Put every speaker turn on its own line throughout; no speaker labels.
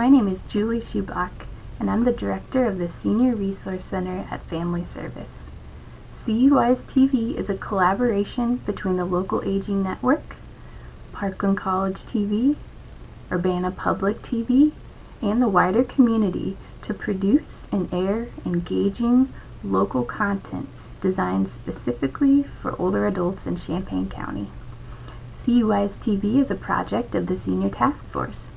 My name is Julie Schubach, and I'm the director of the Senior Resource Center at Family Service. CUI's TV is a collaboration between the local aging network, Parkland College TV, Urbana Public TV, and the wider community to produce and air engaging local content designed specifically for older adults in Champaign County. CUI's TV is a project of the Senior Task Force,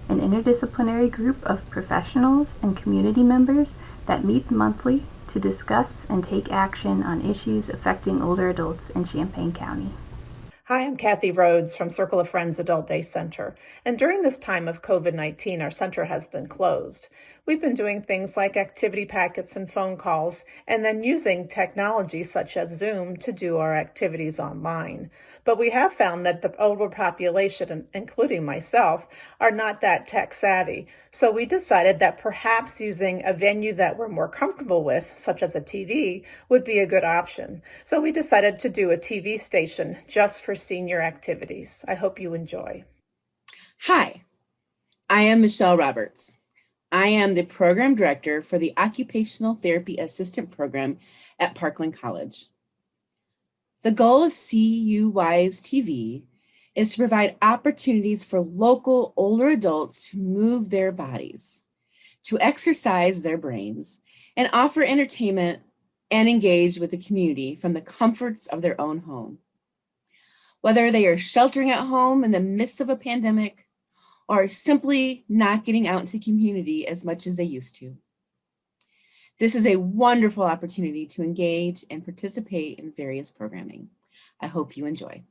an interdisciplinary group of professionals and community members that meet monthly to discuss and take action on issues affecting older adults in Champaign County.
Hi, I'm Kathy Rhodes from Circle of Friends Adult Day Center, and during this time of COVID-19, our center has been closed. We've been doing things like activity packets and phone calls, and then using technology such as Zoom to do our activities online. But we have found that the older population, including myself, are not that tech savvy. So we decided that perhaps using a venue that we're more comfortable with, such as a TV, would be a good option. So we decided to do a TV station just for senior activities. I hope you enjoy.
Hi, I am Michelle Roberts. I am the program director for the Occupational Therapy Assistant Program at Parkland College. The goal of CUI's TV is to provide opportunities for local older adults to move their bodies, to exercise their brains, and offer entertainment and engage with the community from the comforts of their own home. Whether they are sheltering at home in the midst of a pandemic or simply not getting out into the community as much as they used to. This is a wonderful opportunity to engage and participate in various programming. I hope you enjoy.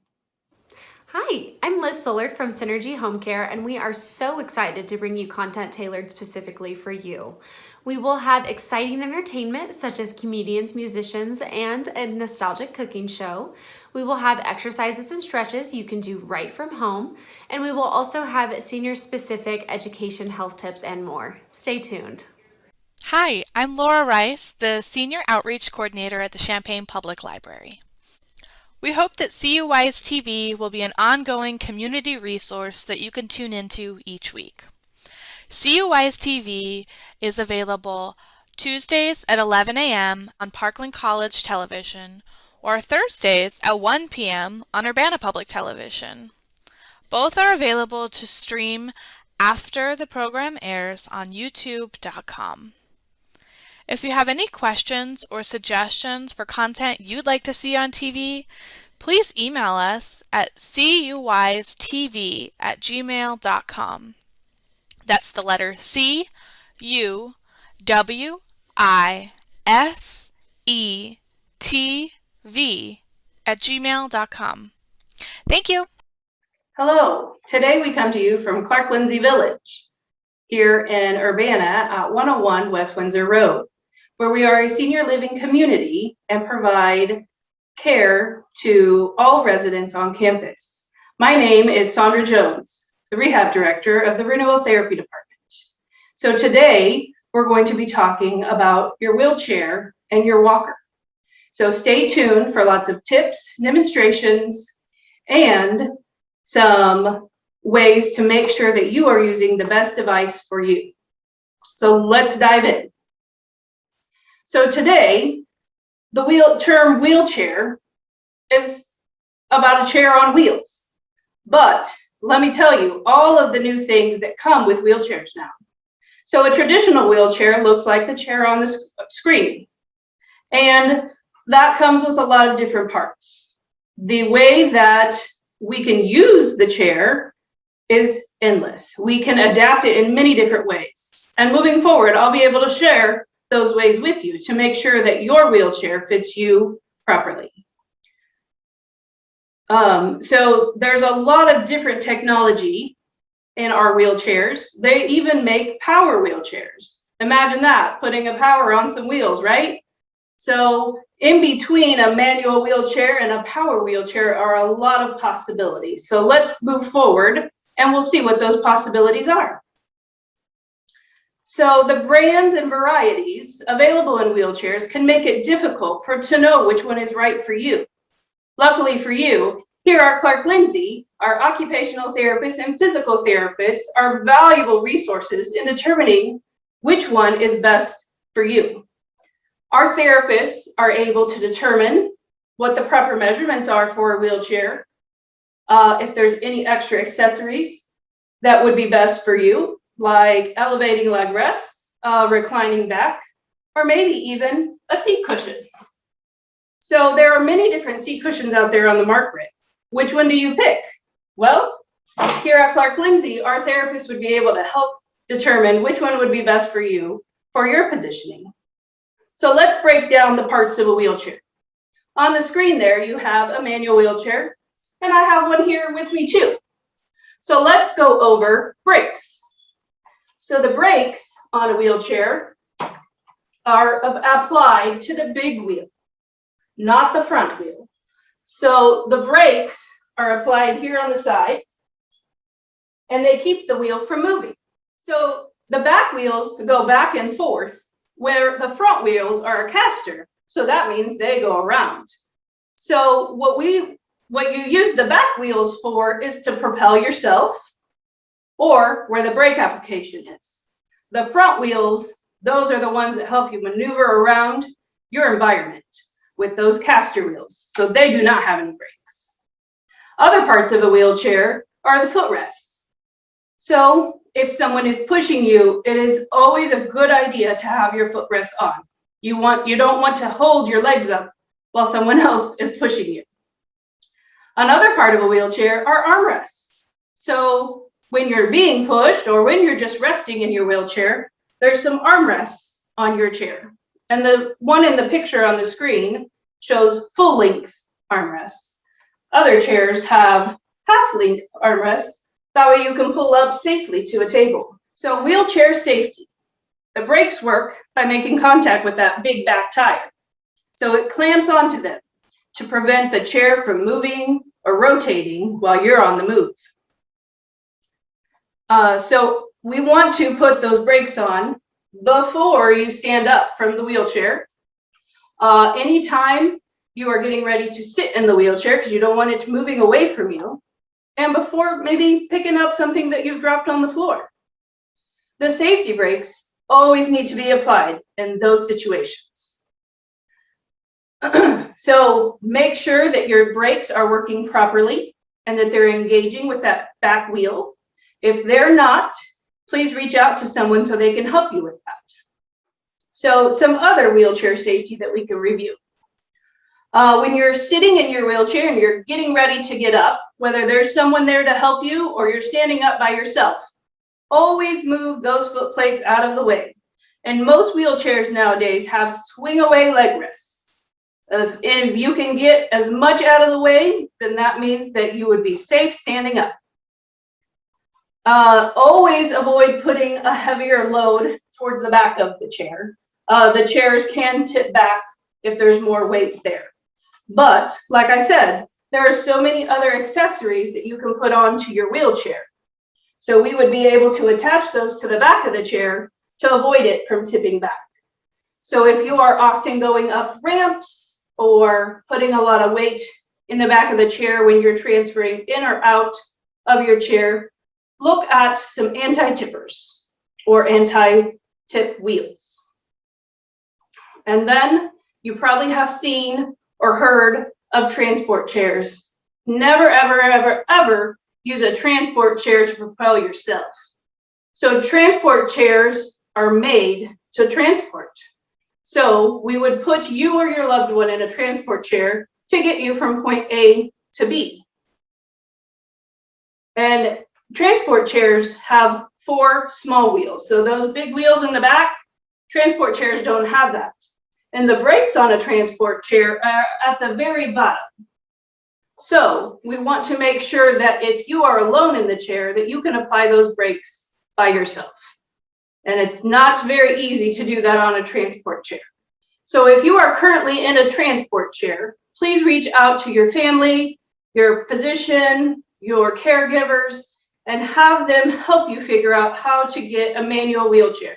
Hi, I'm Liz Sollard from Synergy Home Care, and we are so excited to bring you content tailored specifically for you. We will have exciting entertainment such as comedians, musicians, and a nostalgic cooking show. We will have exercises and stretches you can do right from home, and we will also have senior-specific education, health tips, and more. Stay tuned.
Hi, I'm Laura Rice, the Senior Outreach Coordinator at the Champaign Public Library. We hope that CUI's TV will be an ongoing community resource that you can tune into each week. CUI's TV is available Tuesdays at 11 a.m. on Parkland College Television or Thursdays at 1 p.m. on Urbana Public Television. Both are available to stream after the program airs on youtube.com. If you have any questions or suggestions for content you'd like to see on TV, please email us at cuistv@gmail.com. That's the letter cuistv@gmail.com. Thank you.
Hello, today we come to you from Clark Lindsey Village here in Urbana at 101 West Windsor Road, where we are a senior living community and provide care to all residents on campus. My name is Sandra Jones, the rehab director of the Renewal Therapy Department. So today we're going to be talking about your wheelchair and your walker. So stay tuned for lots of tips, demonstrations, and some ways to make sure that you are using the best device for you. So let's dive in. So today, the term wheelchair is about a chair on wheels. But let me tell you all of the new things that come with wheelchairs now. So a traditional wheelchair looks like the chair on the screen. And that comes with a lot of different parts. The way that we can use the chair is endless. We can adapt it in many different ways. And moving forward, I'll be able to share those ways with you to make sure that your wheelchair fits you properly. So there's a lot of different technology in our wheelchairs. They even make power wheelchairs. Imagine that, putting a power on some wheels, right? So in between a manual wheelchair and a power wheelchair are a lot of possibilities. So let's move forward and we'll see what those possibilities are. So the brands and varieties available in wheelchairs can make it difficult to know which one is right for you. Luckily for you, Here at Clark Lindsey, our occupational therapists and physical therapists are valuable resources in determining which one is best for you. Our therapists are able to determine what the proper measurements are for a wheelchair, if there's any extra accessories that would be best for you, like elevating leg rests, reclining back, or maybe even a seat cushion. So there are many different seat cushions out there on the market. Which one do you pick? Well, here at Clark Lindsey, our therapists would be able to help determine which one would be best for you for your positioning. So let's break down the parts of a wheelchair. On the screen there, you have a manual wheelchair, and I have one here with me too. So let's go over brakes. So the brakes on a wheelchair are applied to the big wheel, not the front wheel. So the brakes are applied here on the side, and they keep the wheel from moving. So the back wheels go back and forth, where the front wheels are a caster. So that means they go around. So what you use the back wheels for is to propel yourself, or where the brake application is. The front wheels, those are the ones that help you maneuver around your environment with those caster wheels. So they do not have any brakes. Other parts of a wheelchair are the footrests. So if someone is pushing you, it is always a good idea to have your footrest on. You don't want to hold your legs up while someone else is pushing you. Another part of a wheelchair are armrests. So when you're being pushed or when you're just resting in your wheelchair, there's some armrests on your chair. And the one in the picture on the screen shows full-length armrests. Other chairs have half-length armrests. That way you can pull up safely to a table. So wheelchair safety. The brakes work by making contact with that big back tire. So it clamps onto them to prevent the chair from moving or rotating while you're on the move. So we want to put those brakes on before you stand up from the wheelchair. Anytime you are getting ready to sit in the wheelchair because you don't want it moving away from you, and before maybe picking up something that you've dropped on the floor. The safety brakes always need to be applied in those situations. So make sure that your brakes are working properly and that they're engaging with that back wheel. If they're not, please reach out to someone so they can help you with that. So some other wheelchair safety that we can review. When you're sitting in your wheelchair and you're getting ready to get up, whether there's someone there to help you or you're standing up by yourself, always move those foot plates out of the way. And most wheelchairs nowadays have swing away leg rests. If you can get as much out of the way, then that means that you would be safe standing up. Always avoid putting a heavier load towards the back of the chair. The chairs can tip back if there's more weight there. But like I said, there are so many other accessories that you can put onto your wheelchair. So we would be able to attach those to the back of the chair to avoid it from tipping back. So if you are often going up ramps or putting a lot of weight in the back of the chair when you're transferring in or out of your chair, look at some anti-tippers or anti-tip wheels. And then you probably have seen or heard of transport chairs. Never, ever, ever, ever use a transport chair to propel yourself. So transport chairs are made to transport. So we would put you or your loved one in a transport chair to get you from point A to B. And transport chairs have 4 small wheels. So those big wheels in the back, transport chairs don't have that. And the brakes on a transport chair are at the very bottom. So we want to make sure that if you are alone in the chair, that you can apply those brakes by yourself. And it's not very easy to do that on a transport chair. So if you are currently in a transport chair, please reach out to your family, your physician, your caregivers, and have them help you figure out how to get a manual wheelchair.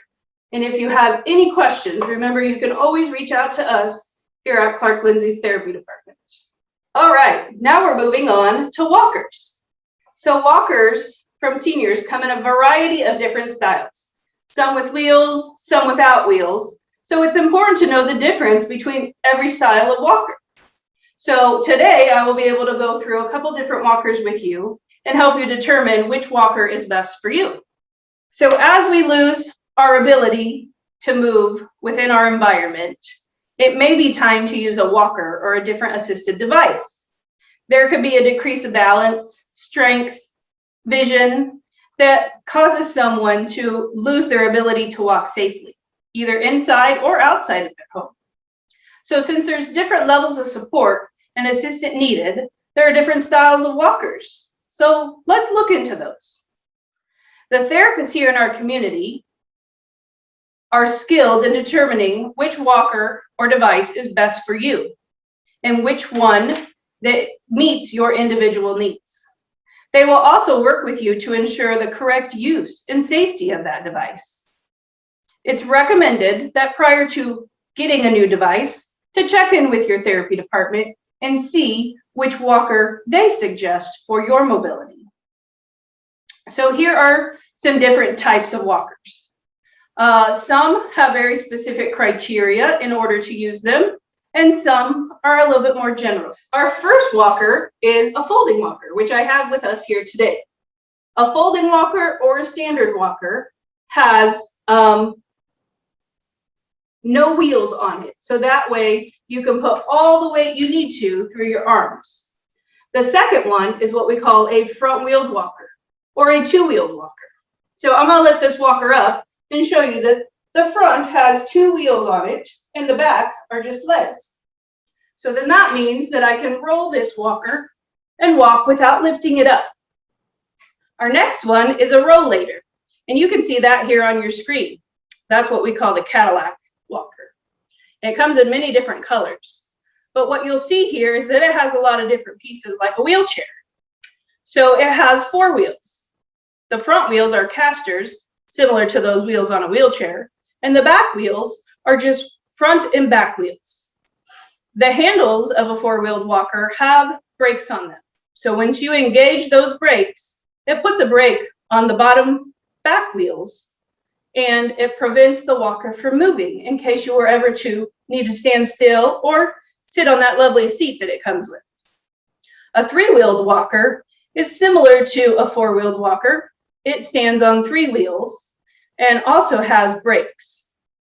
And if you have any questions, remember you can always reach out to us here at Clark Lindsey's Therapy Department. All right, now we're moving on to walkers. So walkers from seniors come in a variety of different styles, some with wheels, some without wheels. So it's important to know the difference between every style of walker. So today I will be able to go through a couple different walkers with you and help you determine which walker is best for you. So as we lose our ability to move within our environment, it may be time to use a walker or a different assisted device. There could be a decrease of balance, strength, vision that causes someone to lose their ability to walk safely, either inside or outside of their home. So since there's different levels of support and assistance needed, there are different styles of walkers. So let's look into those. The therapists here in our community are skilled in determining which walker or device is best for you and which one that meets your individual needs. They will also work with you to ensure the correct use and safety of that device. It's recommended that prior to getting a new device, to check in with your therapy department and see which walker they suggest for your mobility. So here are some different types of walkers. Some have very specific criteria in order to use them, and some are a little bit more general. Our first walker is a folding walker, which I have with us here today. A folding walker or a standard walker has no wheels on it. So that way you can put all the weight you need to through your arms. The second one is what we call a front-wheeled walker or a two-wheeled walker. So I'm gonna lift this walker up and show you that the front has two wheels on it and the back are just legs. So then that means that I can roll this walker and walk without lifting it up. Our next one is a rollator, and you can see that here on your screen. That's what we call the Cadillac walker. And it comes in many different colors. But what you'll see here is that it has a lot of different pieces like a wheelchair. So it has four wheels. The front wheels are casters, similar to those wheels on a wheelchair, and the back wheels are just front and back wheels. The handles of a four-wheeled walker have brakes on them. So once you engage those brakes, it puts a brake on the bottom back wheels, and it prevents the walker from moving in case you were ever to need to stand still or sit on that lovely seat that it comes with. A three-wheeled walker is similar to a four-wheeled walker. It stands on three wheels and also has brakes.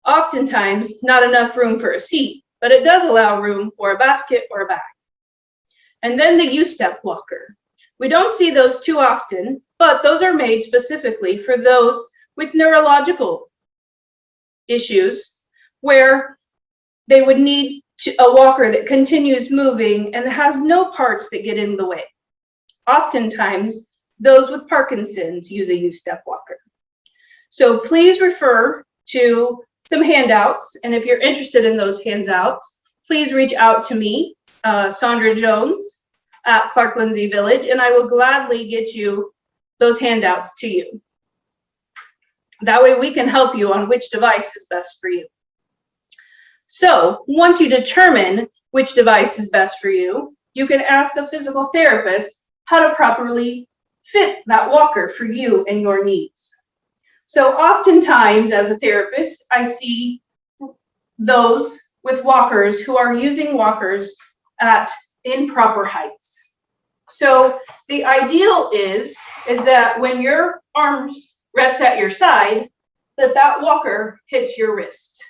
Oftentimes, not enough room for a seat, but it does allow room for a basket or a bag. And then the U-step walker. We don't see those too often, but those are made specifically for those with neurological issues where they would need a walker that continues moving and has no parts that get in the way. Oftentimes, those with Parkinson's use a U-step walker. So please refer to some handouts, and if you're interested in those handouts, please reach out to me, Sandra Jones at Clark Lindsey Village, and I will gladly get you those handouts to you. That way we can help you on which device is best for you. So once you determine which device is best for you, you can ask a physical therapist how to properly fit that walker for you and your needs. So oftentimes as a therapist, I see those with walkers who are using walkers at improper heights. So the ideal is that when your arms rest at your side, that walker hits your wrist.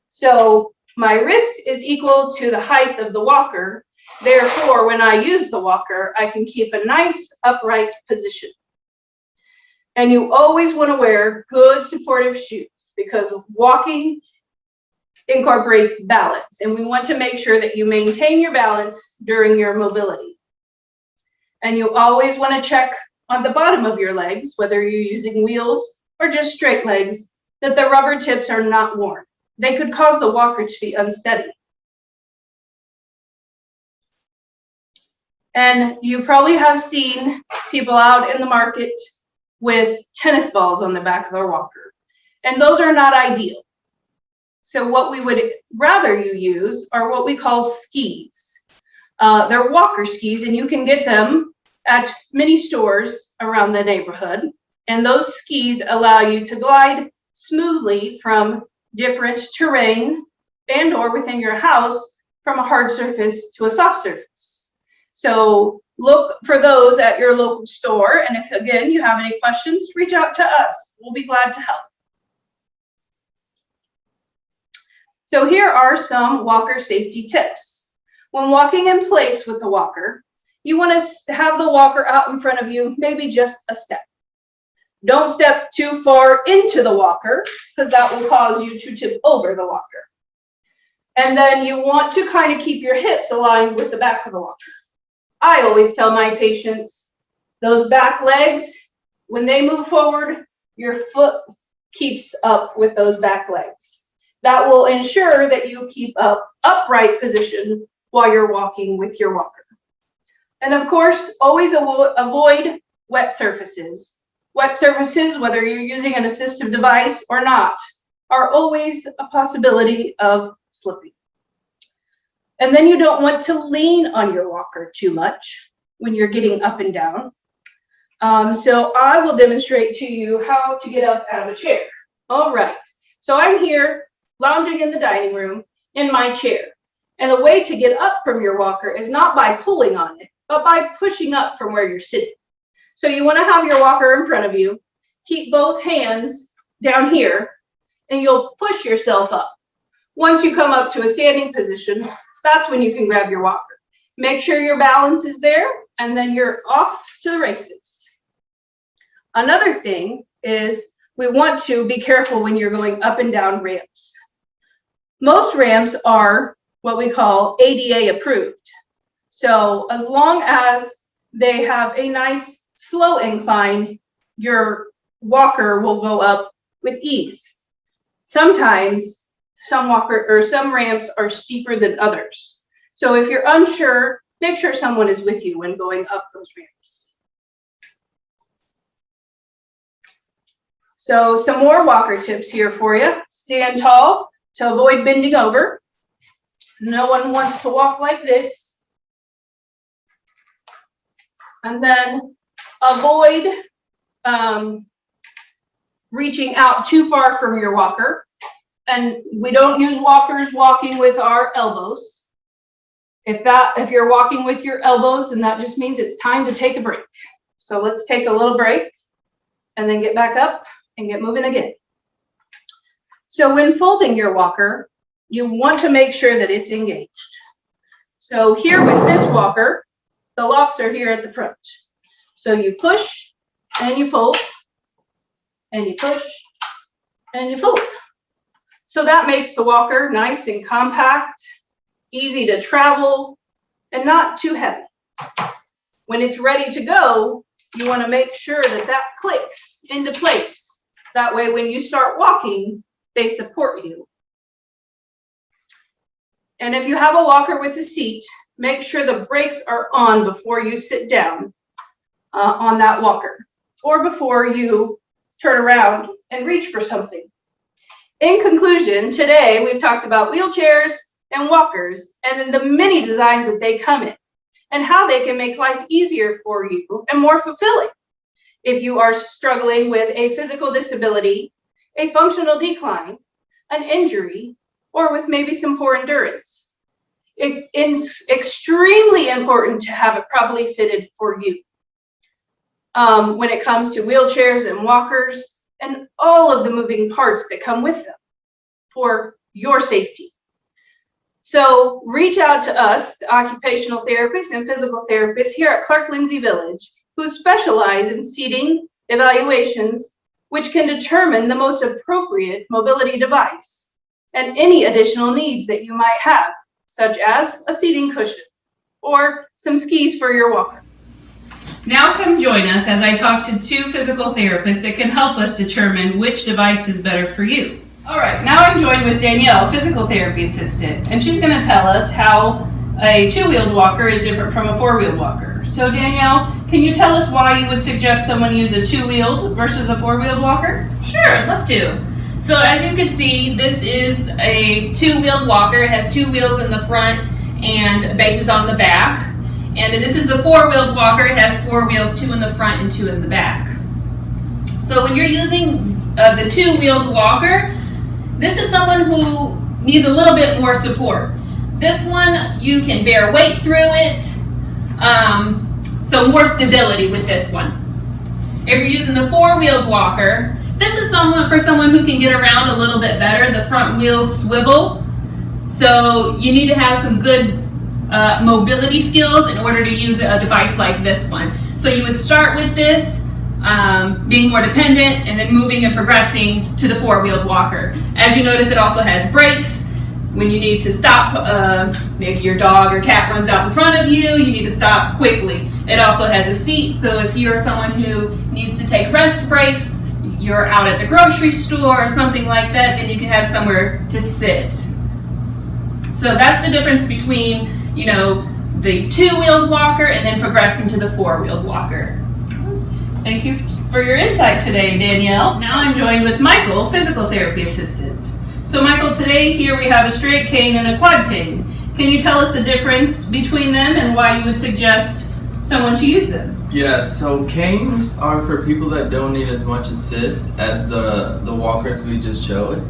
So my wrist is equal to the height of the walker. Therefore, when I use the walker, I can keep a nice upright position. And you always want to wear good supportive shoes because walking incorporates balance. And we want to make sure that you maintain your balance during your mobility. And you always want to check on the bottom of your legs, whether you're using wheels or just straight legs, that the rubber tips are not worn. They could cause the walker to be unsteady. And you probably have seen people out in the market with tennis balls on the back of their walker. And those are not ideal. So what we would rather you use are what we call skis. They're walker skis, and you can get them at many stores around the neighborhood. And those skis allow you to glide smoothly from different terrain and or within your house from a hard surface to a soft surface. So look for those at your local store. And if, again, you have any questions, reach out to us. We'll be glad to help. So here are some walker safety tips. When walking in place with the walker, you want to have the walker out in front of you, maybe just a step. Don't step too far into the walker because that will cause you to tip over the walker. And then you want to kind of keep your hips aligned with the back of the walker. I always tell my patients, those back legs, when they move forward, your foot keeps up with those back legs. That will ensure that you keep up upright position while you're walking with your walker. And of course, always avoid wet surfaces. Wet surfaces, whether you're using an assistive device or not, are always a possibility of slipping. And then you don't want to lean on your walker too much when you're getting up and down. So I will demonstrate to you how to get up out of a chair. All right, so I'm here lounging in the dining room in my chair. And the way to get up from your walker is not by pulling on it, but by pushing up from where you're sitting. So you want to have your walker in front of you, keep both hands down here, and you'll push yourself up. Once you come up to a standing position, that's when you can grab your walker. Make sure your balance is there, and then you're off to the races. Another thing is we want to be careful when you're going up and down ramps. Most ramps are what we call ADA approved. So as long as they have a nice slow incline, your walker will go up with ease. Sometimes some ramps are steeper than others. So if you're unsure, make sure someone is with you when going up those ramps. So some more walker tips here for you. Stand tall to avoid bending over. No one wants to walk like this. And then avoid reaching out too far from your walker. And we don't use walkers walking with our elbows. If you're walking with your elbows, then that just means it's time to take a break. So let's take a little break and then get back up and get moving again. So when folding your walker, you want to make sure that it's engaged. So here with this walker, the locks are here at the front. So you push and you fold, and you push and you fold. So that makes the walker nice and compact, easy to travel, and not too heavy. When it's ready to go, you want to make sure that that clicks into place. That way, when you start walking, they support you. And if you have a walker with a seat, make sure the brakes are on before you sit down on that walker, or before you turn around and reach for something. In conclusion, today we've talked about wheelchairs and walkers and the many designs that they come in and how they can make life easier for you and more fulfilling. If you are struggling with a physical disability, a functional decline, an injury, or with maybe some poor endurance, it's extremely important to have it properly fitted for you. When it comes to wheelchairs and walkers and all of the moving parts that come with them for your safety. So reach out to us, the occupational therapists and physical therapists here at Clark Lindsey Village, who specialize in seating evaluations, which can determine the most appropriate mobility device and any additional needs that you might have, such as a seating cushion or some skis for your walker.
Now come join us as I talk to two physical therapists that can help us determine which device is better for you. All right, now I'm joined with Danielle, physical therapy assistant, and she's going to tell us how a two-wheeled walker is different from a four-wheeled walker. So Danielle, can you tell us why you would suggest someone use a two-wheeled versus a four-wheeled walker?
Sure, I'd love to. So as you can see, this is a two-wheeled walker. It has two wheels in the front
and base is on the back. And then this is the four-wheeled walker. It has 4 wheels, 2 in the front and 2 in the back. So when you're using the two-wheeled walker, this is someone who needs a little bit more support. This one, you can bear weight through it, so more stability with this one. If you're using the four-wheeled walker, this is for someone who can get around a little bit better. The front wheels swivel, so you need to have some good mobility skills in order to use a device like this one. So you would start with this, being more dependent, and then moving and progressing to the four-wheeled walker. As you notice, it also has brakes. When you need to stop, maybe your dog or cat runs out in front of you, you need to stop quickly. It also has a seat, so if you're someone who needs to take rest breaks, you're out at the grocery store or something like that, then you can have somewhere to sit. So that's the difference between, the two-wheeled walker and then progressing to the four-wheeled walker.
Thank you for your insight today, Danielle. Now I'm joined with Michael, physical therapy assistant. So Michael, today here we have a straight cane and a quad cane. Can you tell us the difference between them and why you would suggest someone to use them?
Yeah, so canes are for people that don't need as much assist as the walkers we just showed.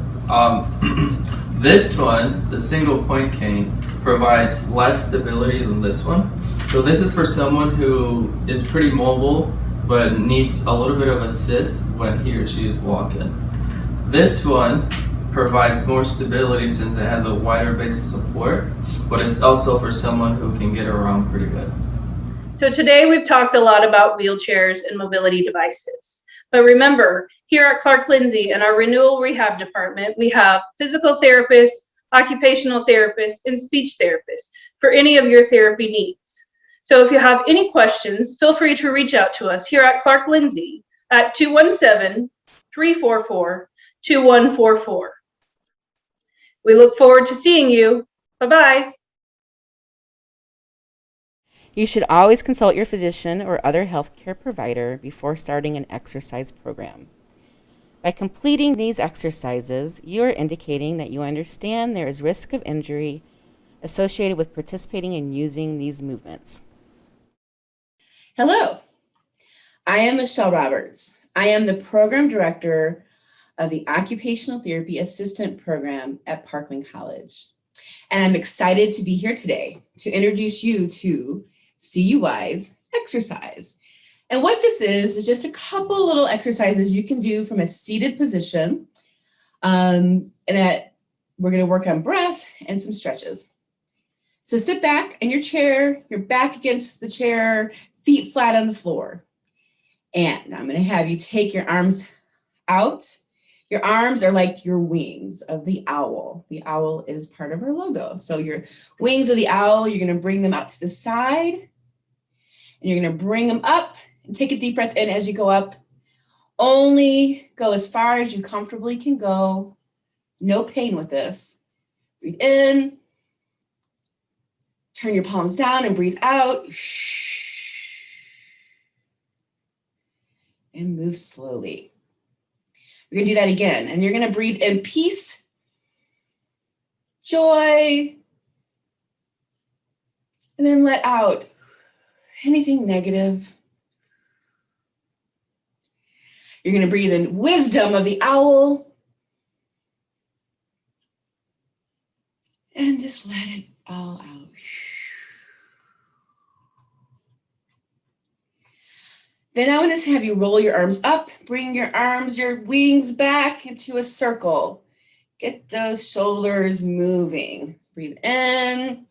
This one, the single point cane, provides less stability than this one. So this is for someone who is pretty mobile but needs a little bit of assist when he or she is walking. This one provides more stability since it has a wider base of support, but it's also for someone who can get around pretty good.
So today we've talked a lot about wheelchairs and mobility devices. But remember, here at Clark Lindsey in our Renewal Rehab Department, we have physical therapists, occupational therapists, and speech therapists for any of your therapy needs. So if you have any questions, feel free to reach out to us here at Clark Lindsey at 217-344-2144. We look forward to seeing you. Bye-bye.
You should always consult your physician or other healthcare provider before starting an exercise program. By completing these exercises, you are indicating that you understand there is risk of injury associated with participating in using these movements. Hello, I am Michelle Roberts. I am the program director of the Occupational Therapy Assistant Program at Parkland College. And I'm excited to be here today to introduce you to CUI's exercise. And what this is just a couple little exercises you can do from a seated position. And that we're going to work on breath and some stretches. So sit back in your chair, your back against the chair, feet flat on the floor. And I'm going to have you take your arms out. Your arms are like your wings of the owl. The owl is part of our logo. So your wings of the owl, you're going to bring them out to the side. And you're going to bring them up and take a deep breath in as you go up. Only go as far as you comfortably can go. No pain with this. Breathe in. Turn your palms down and breathe out. And move slowly. We're going to do that again. And you're going to breathe in peace, joy, and then let out anything negative. You're going to breathe in wisdom of the owl. And just let it all out. Then I want to have you roll your arms up, bring your arms, your wings back into a circle. Get those shoulders moving. Breathe in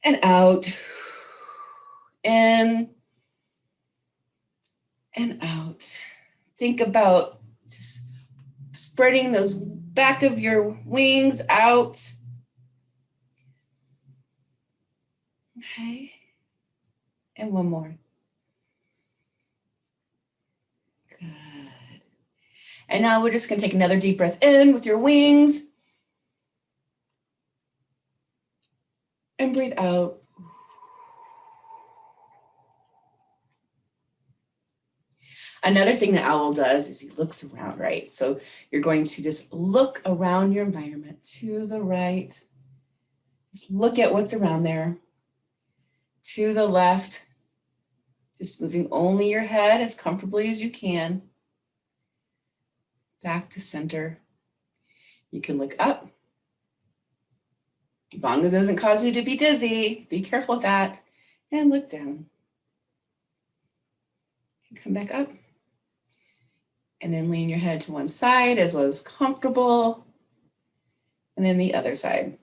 and out. In and out. Think about just spreading those back of your wings out. Okay. And one more. Good. And now we're just going to take another deep breath in with your wings. And breathe out. Another thing the owl does is he looks around, right? So you're going to just look around your environment to the right, Just look at what's around there. To the left, just moving only your head as comfortably as you can. Back to center. You can look up. As long as it doesn't cause you to be dizzy, be careful with that. And look down. Come back up. And then lean your head to one side as well as comfortable. And then the other side.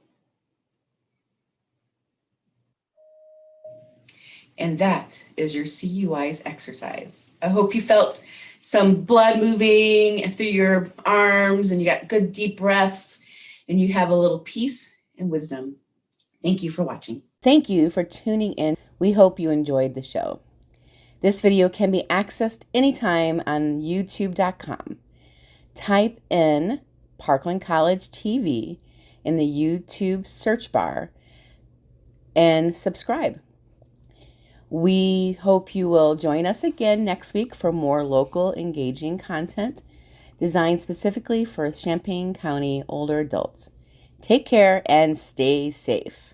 And that is your CUI's exercise. I hope you felt some blood moving through your arms and you got good deep breaths and you have a little peace and wisdom. Thank you for watching. Thank you for tuning in. We hope you enjoyed the show. This video can be accessed anytime on youtube.com. Type in Parkland College TV in the YouTube search bar and subscribe. We hope you will join us again next week for more local engaging content designed specifically for Champaign County older adults. Take care and stay safe.